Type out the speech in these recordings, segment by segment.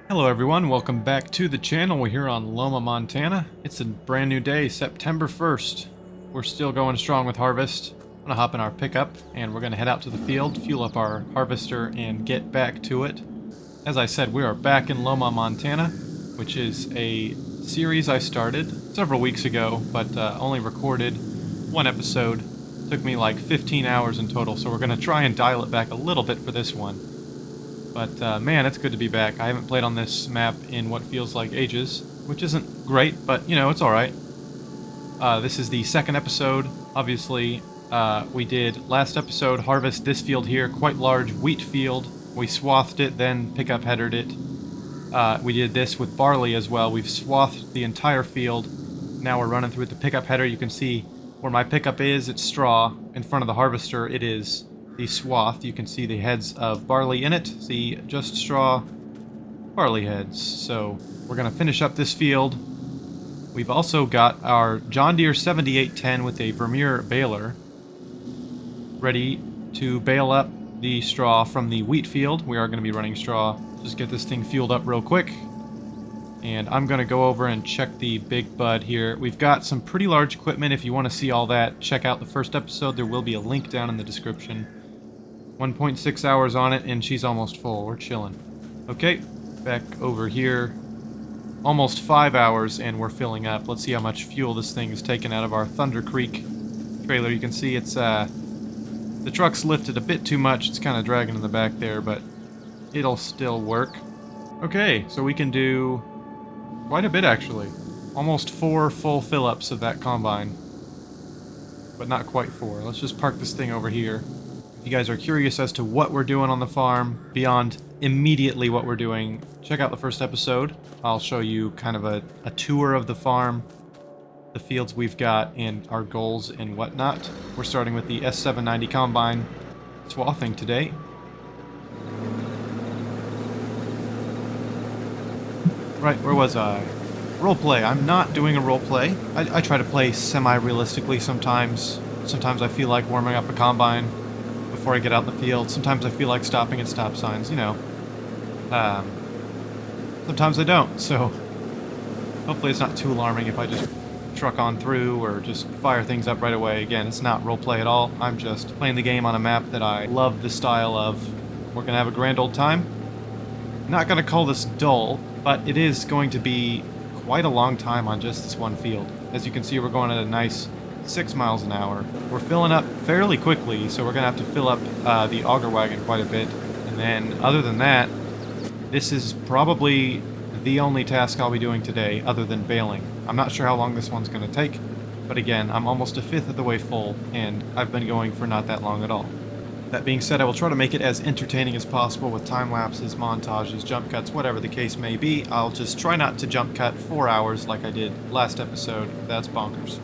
Hello everyone, welcome back to the channel. We're here on Loma, Montana. It's a brand new day, September 1st. We're still going strong with harvest. I'm gonna hop in our pickup and we're gonna head out to the field, fuel up our harvester, and get back to it. As I said, we are back in Loma, Montana, which is a series I started several weeks ago, but only recorded one episode. Took me like 15 hours in total, so we're gonna try and dial it back a little bit for this one. But man, it's good to be back. I haven't played on this map in what feels like ages, which isn't great, but you know, it's alright. This is the second episode. Obviously, we did last episode harvest this field here, quite large wheat field. We swathed it, then pickup headered it. We did this with barley as well. We've swathed the entire field. Now we're running through with the pickup header. You can see where my pickup is, it's straw. In front of the harvester, it is the swath. You can see the heads of barley in it. See, just straw, barley heads. So we're going to finish up this field. We've also got our John Deere 7810 with a Vermeer baler ready to bale up the straw from the wheat field. We are going to be running straw. Just get this thing fueled up real quick. And I'm going to go over and check the big bud here. We've got some pretty large equipment. If you want to see all that, check out the first episode. There will be a link down in the description. 1.6 hours on it, and she's almost full. We're chilling. Okay, back over here. Almost 5 hours, and we're filling up. Let's see how much fuel this thing is taking out of our Thunder Creek trailer. You can see it's, the truck's lifted a bit too much. It's kind of dragging in the back there, but it'll still work. Okay, so we can do quite a bit, actually. Almost 4 full fill-ups of that combine. But not quite 4. Let's just park this thing over here. If you guys are curious as to what we're doing on the farm, beyond immediately what we're doing, check out the first episode. I'll show you kind of a tour of the farm, the fields we've got, and our goals and whatnot. We're starting with the S790 combine swathing today. Right, where was I? Roleplay. I'm not doing a roleplay. I try to play semi-realistically sometimes. Sometimes I feel like warming up a combine before I get out in the field. Sometimes I feel like stopping at stop signs, you know. Sometimes I don't, so hopefully it's not too alarming if I just truck on through or just fire things up right away. Again, it's not roleplay at all. I'm just playing the game on a map that I love the style of. We're going to have a grand old time. Not going to call this dull, but it is going to be quite a long time on just this one field. As you can see, we're going at a nice 6 miles an hour. We're filling up fairly quickly, so we're going to have to fill up the auger wagon quite a bit. And then, other than that, this is probably the only task I'll be doing today, other than baling. I'm not sure how long this one's going to take, but again, I'm almost a fifth of the way full, and I've been going for not that long at all. That being said, I will try to make it as entertaining as possible with time-lapses, montages, jump cuts, whatever the case may be. I'll just try not to jump cut 4 hours like I did last episode. That's bonkers.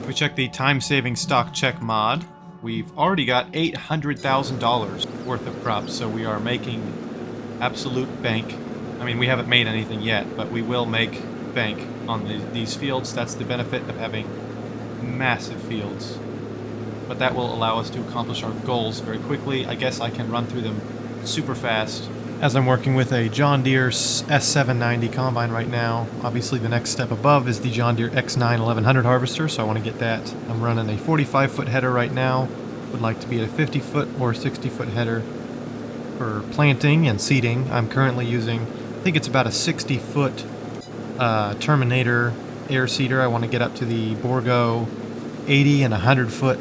We check the time-saving stock check mod. We've already got $800,000 worth of crops, so we are making absolute bank. I mean, we haven't made anything yet, but we will make bank on these fields. That's the benefit of having massive fields. But that will allow us to accomplish our goals very quickly. I guess I can run through them super fast. As I'm working with a John Deere S790 combine right now, obviously the next step above is the John Deere X9 1100 harvester, so I want to get that. I'm running a 45-foot header right now. Would like to be at a 50-foot or 60-foot header for planting and seeding. I'm currently using, I think it's about a 60-foot Terminator air seeder. I want to get up to the Borgo 80 and 100-foot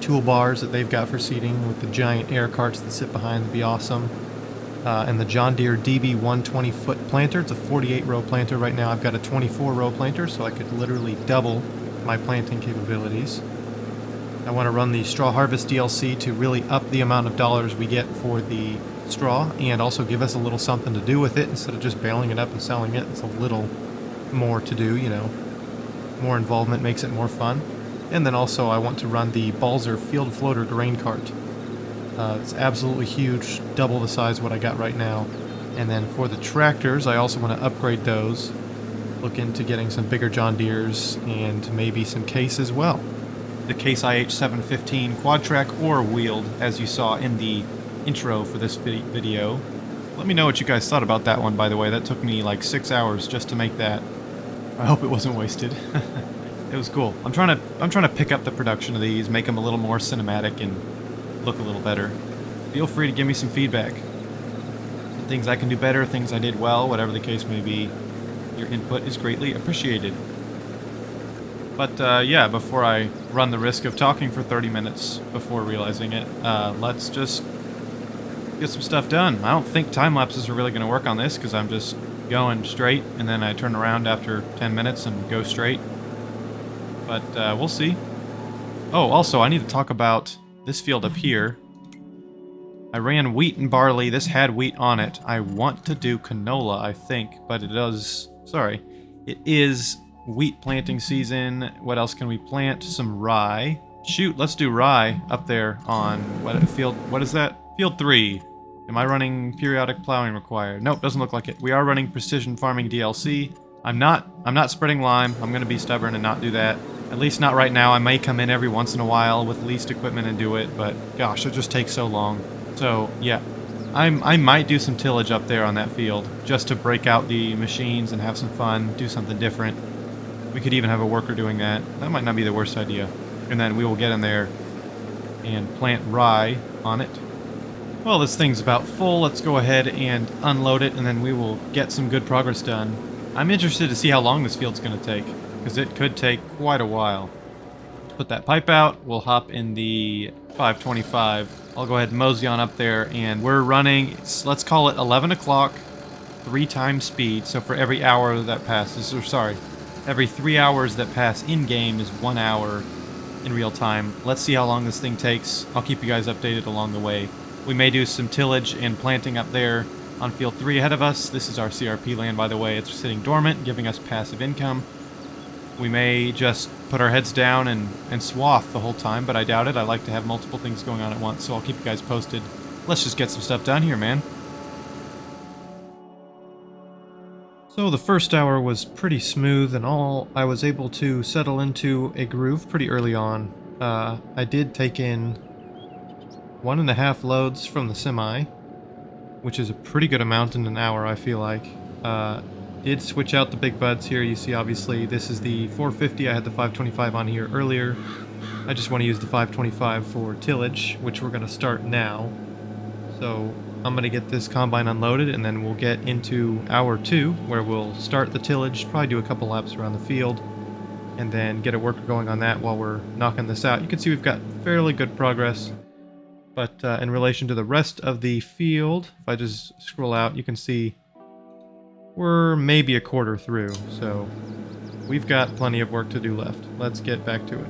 toolbars that they've got for seeding with the giant air carts that sit behind. Would be awesome. And the John Deere DB 120-foot planter. It's a 48-row planter. Right now I've got a 24-row planter, so I could literally double my planting capabilities. I want to run the straw harvest DLC to really up the amount of dollars we get for the straw, and also give us a little something to do with it instead of just baling it up and selling it. It's a little more to do, you know. More involvement makes it more fun. And then also I want to run the Balzer field floater grain cart. It's absolutely huge, double the size of what I got right now. And then for the tractors, I also want to upgrade those. Look into getting some bigger John Deeres and maybe some Case as well. The Case IH 715 quad track or wheeled, as you saw in the intro for this video. Let me know what you guys thought about that one, by the way. That took me like 6 hours just to make that. I hope it wasn't wasted. It was cool. I'm trying to pick up the production of these, make them a little more cinematic and look a little better. Feel free to give me some feedback. Things I can do better, things I did well, whatever the case may be. Your input is greatly appreciated. But yeah, before I run the risk of talking for 30 minutes before realizing it, let's just get some stuff done. I don't think time lapses are really going to work on this because I'm just going straight and then I turn around after 10 minutes and go straight. But we'll see. Oh, also, I need to talk about this field up here. I ran wheat and barley. This had wheat on it. I want to do canola, I think, but it does... Sorry. It is wheat planting season. What else can we plant? Some rye. Shoot, let's do rye up there on... What is that? Field 3. Am I running periodic plowing required? Nope, doesn't look like it. We are running precision farming DLC. I'm not spreading lime. I'm going to be stubborn and not do that. At least not right now. I may come in every once in a while with leased equipment and do it, but gosh, it just takes so long. So, yeah. I might do some tillage up there on that field, just to break out the machines and have some fun, do something different. We could even have a worker doing that. That might not be the worst idea. And then we will get in there and plant rye on it. Well, this thing's about full. Let's go ahead and unload it, and then we will get some good progress done. I'm interested to see how long this field's going to take, because it could take quite a while. Put that pipe out. We'll hop in the 525. I'll go ahead and mosey on up there, and we're running, let's call it 11 o'clock, 3 times speed. So for every hour that passes, or sorry, every 3 hours that pass in-game is 1 hour in real time. Let's see how long this thing takes. I'll keep you guys updated along the way. We may do some tillage and planting up there on field 3 ahead of us. This is our CRP land, by the way. It's sitting dormant, giving us passive income. We may just put our heads down and swath the whole time, but I doubt it. I like to have multiple things going on at once, so I'll keep you guys posted. Let's just get some stuff done here, man. So the first hour was pretty smooth, and I was able to settle into a groove pretty early on. I did take in 1.5 loads from the semi, which is a pretty good amount in an hour, I feel like. Did switch out the big buds here. You see, obviously, this is the 450. I had the 525 on here earlier. I just want to use the 525 for tillage, which we're going to start now. So I'm going to get this combine unloaded, and then we'll get into hour 2, where we'll start the tillage, probably do a couple laps around the field, and then get a worker going on that while we're knocking this out. You can see we've got fairly good progress. But in relation to the rest of the field, if I just scroll out, you can see we're maybe a quarter through, so we've got plenty of work to do left. Let's get back to it.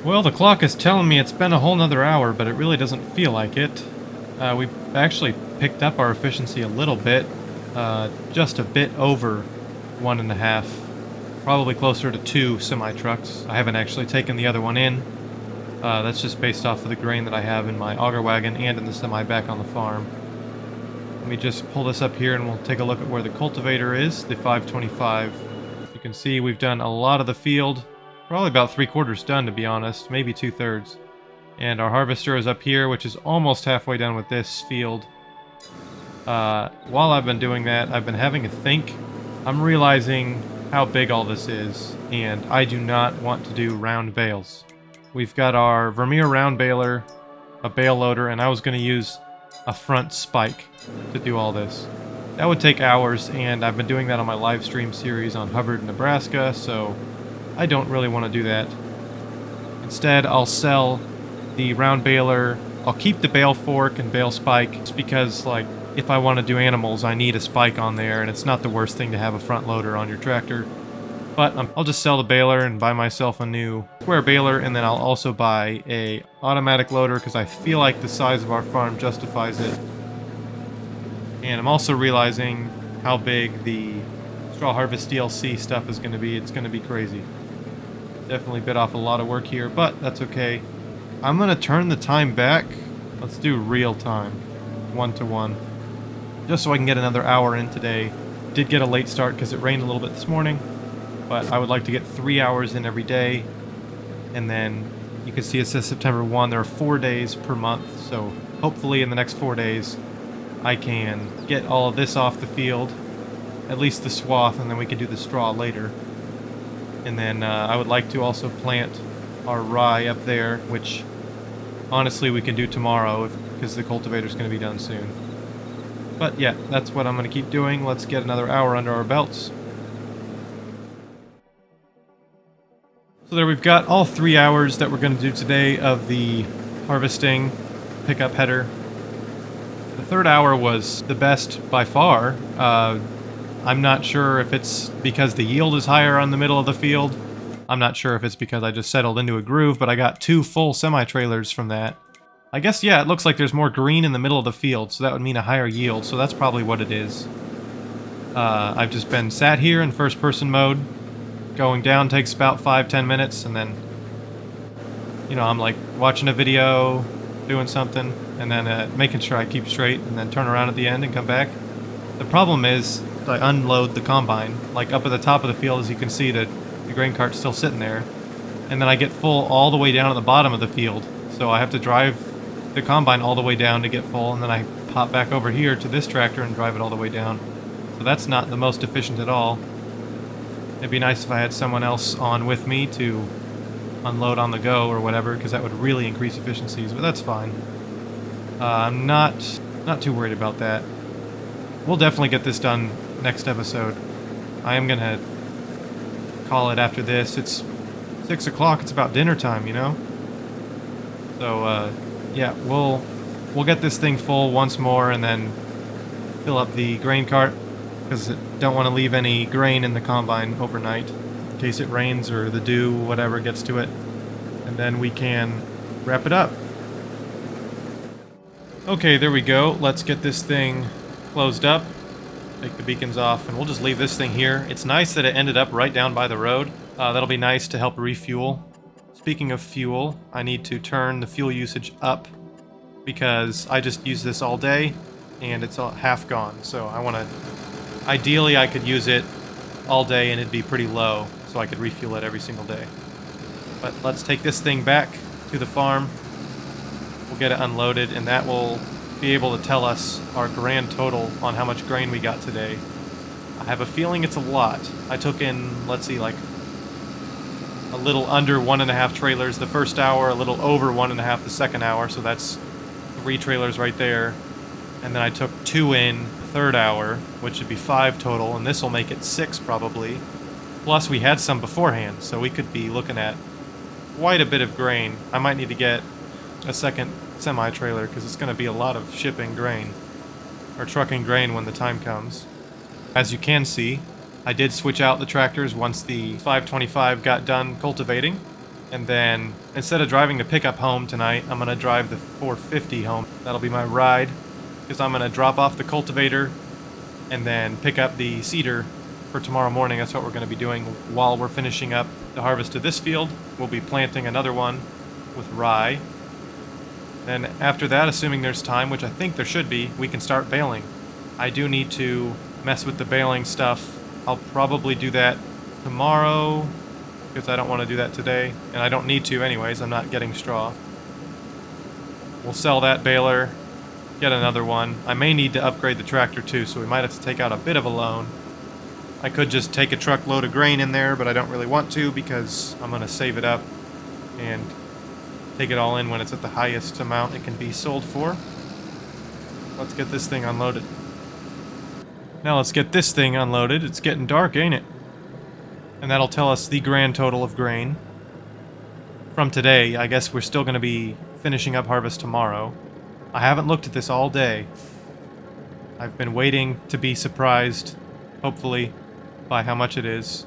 Well, the clock is telling me it's been a whole nother hour, but it really doesn't feel like it. We actually picked up our efficiency a little bit, just a bit over 1.5, probably closer to 2 semi-trucks. I haven't actually taken the other one in. That's just based off of the grain that I have in my auger wagon and in the semi back on the farm. Let me just pull this up here and we'll take a look at where the cultivator is, the 525. You can see we've done a lot of the field. Probably about 3/4 done, to be honest, maybe 2/3. And our harvester is up here, which is almost halfway done with this field. While I've been doing that, I've been having a think. I'm realizing how big all this is, and I do not want to do round bales. We've got our Vermeer round baler, a bale loader, and I was going to use a front spike to do all this. That would take hours, and I've been doing that on my live stream series on Hubbard, Nebraska, so I don't really want to do that. Instead, I'll sell the round baler. I'll keep the bale fork and bale spike. It's because, like, if I want to do animals, I need a spike on there, and it's not the worst thing to have a front loader on your tractor. But I'll just sell the baler and buy myself a new square baler, and then I'll also buy a automatic loader because I feel like the size of our farm justifies it. And I'm also realizing how big the Straw Harvest DLC stuff is going to be. It's going to be crazy. Definitely bit off a lot of work here, but that's okay. I'm going to turn the time back. Let's do real time, 1-to-1. Just so I can get another hour in today. Did get a late start because it rained a little bit this morning, but I would like to get 3 hours in every day. And then you can see it says September 1. There are 4 days per month, so hopefully in the next 4 days I can get all of this off the field, at least the swath, and then we can do the straw later. And then I would like to also plant our rye up there, which honestly we can do tomorrow because the cultivator's going to be done soon. But yeah, that's what I'm going to keep doing. Let's get another hour under our belts. So there we've got all 3 hours that we're going to do today of the harvesting pickup header. The third hour was the best by far. I'm not sure if it's because the yield is higher on the middle of the field. I'm not sure if it's because I just settled into a groove, but I got 2 full semi-trailers from that. I guess, yeah, it looks like there's more green in the middle of the field, so that would mean a higher yield, so that's probably what it is. I've just been sat here in first-person mode. Going down takes about 5-10 minutes, and then, you know, I'm like watching a video, doing something, and then making sure I keep straight, and then turn around at the end and come back. The problem is, I unload the combine, like up at the top of the field, as you can see, the grain cart's still sitting there, and then I get full all the way down at the bottom of the field, so I have to drive the combine all the way down to get full, and then I pop back over here to this tractor and drive it all the way down. So that's not the most efficient at all. It'd be nice if I had someone else on with me to unload on the go or whatever, because that would really increase efficiencies, but that's fine. I'm not too worried about that. We'll definitely get this done next episode. I am gonna call it after this. It's 6 o'clock, it's about dinner time, you know? So, yeah, we'll get this thing full once more and then fill up the grain cart, because I don't want to leave any grain in the combine overnight in case it rains or the dew, whatever, gets to it. And then we can wrap it up. Okay, there we go. Let's get this thing closed up. Take the beacons off, and we'll just leave this thing here. It's nice that it ended up right down by the road. That'll be nice to help refuel. Speaking of fuel, I need to turn the fuel usage up because I just use this all day and it's all half gone. So I want to, ideally I could use it all day and it'd be pretty low so I could refuel it every single day. But let's take this thing back to the farm. We'll get it unloaded, and that will be able to tell us our grand total on how much grain we got today. I have a feeling it's a lot. I took in, let's see, like a little under 1.5 trailers the first hour, a little over 1.5 the second hour, so that's 3 trailers right there. And then I took 2 in the third hour, which should be 5 total, and this will make it 6 probably. Plus we had some beforehand, so we could be looking at quite a bit of grain. I might need to get a second semi-trailer because it's going to be a lot of shipping grain, or trucking grain when the time comes. As you can see, I did switch out the tractors once the 525 got done cultivating. And then, instead of driving the pickup home tonight, I'm going to drive the 450 home. That'll be my ride, because I'm going to drop off the cultivator and then pick up the seeder for tomorrow morning. That's what we're going to be doing while we're finishing up the harvest of this field. We'll be planting another one with rye. Then after that, assuming there's time, which I think there should be, we can start baling. I do need to mess with the baling stuff. I'll probably do that tomorrow, because I don't want to do that today, and I don't need to anyways. I'm not getting straw. We'll sell that baler, get another one. I may need to upgrade the tractor too, so we might have to take out a bit of a loan. I could just take a truckload of grain in there, but I don't really want to because I'm going to save it up and take it all in when it's at the highest amount it can be sold for. Let's get this thing unloaded. Now let's get this thing unloaded. It's getting dark, ain't it? And that'll tell us the grand total of grain. From today, I guess we're still going to be finishing up harvest tomorrow. I haven't looked at this all day. I've been waiting to be surprised, hopefully, by how much it is.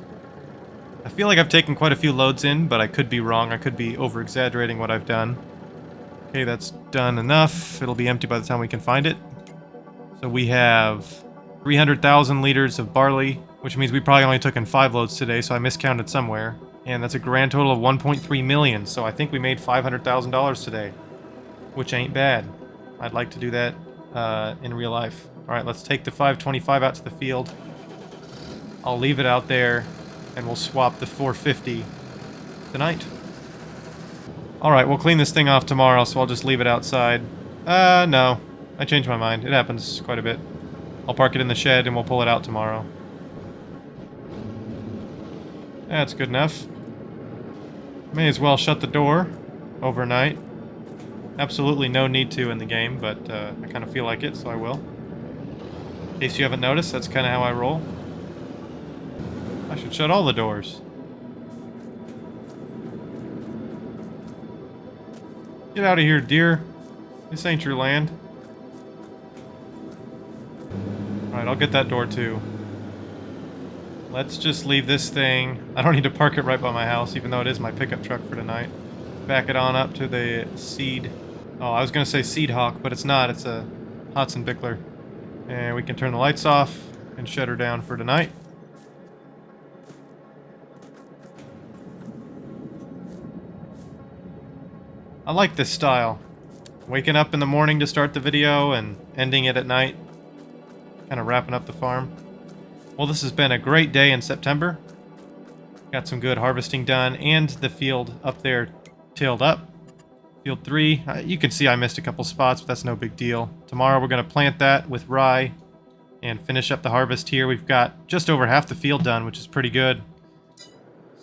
I feel like I've taken quite a few loads in, but I could be wrong. I could be over-exaggerating what I've done. Okay, that's done enough. It'll be empty by the time we can find it. So we have 300,000 liters of barley, which means we probably only took in 5 loads today, so I miscounted somewhere. And that's a grand total of 1.3 million, so I think we made $500,000 today, which ain't bad. I'd like to do that in real life. Alright, let's take the 525 out to the field. I'll leave it out there, and we'll swap the 450 tonight. Alright, we'll clean this thing off tomorrow, so I'll just leave it outside. No. I changed my mind. It happens quite a bit. I'll park it in the shed, and we'll pull it out tomorrow. That's good enough. May as well shut the door overnight. Absolutely no need to in the game, but I kind of feel like it, so I will. In case you haven't noticed, that's kind of how I roll. I should shut all the doors. Get out of here, deer. This ain't your land. Alright, I'll get that door too. Let's just leave this thing. I don't need to park it right by my house, even though it is my pickup truck for tonight. Back it on up to the seed. Oh, I was going to say Seed Hawk, but it's not. It's a Hudson Bickler. And we can turn the lights off and shut her down for tonight. I like this style. Waking up in the morning to start the video and ending it at night. Kind of wrapping up the farm. Well, this has been a great day in September. Got some good harvesting done, and the field up there tilled up. Field 3, you can see I missed a couple spots, but that's no big deal. Tomorrow we're going to plant that with rye and finish up the harvest here. We've got just over half the field done, which is pretty good.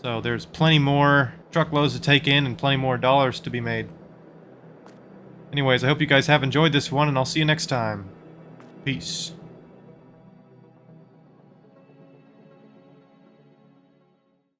So there's plenty more truckloads to take in and plenty more dollars to be made. Anyways, I hope you guys have enjoyed this one, and I'll see you next time. Peace.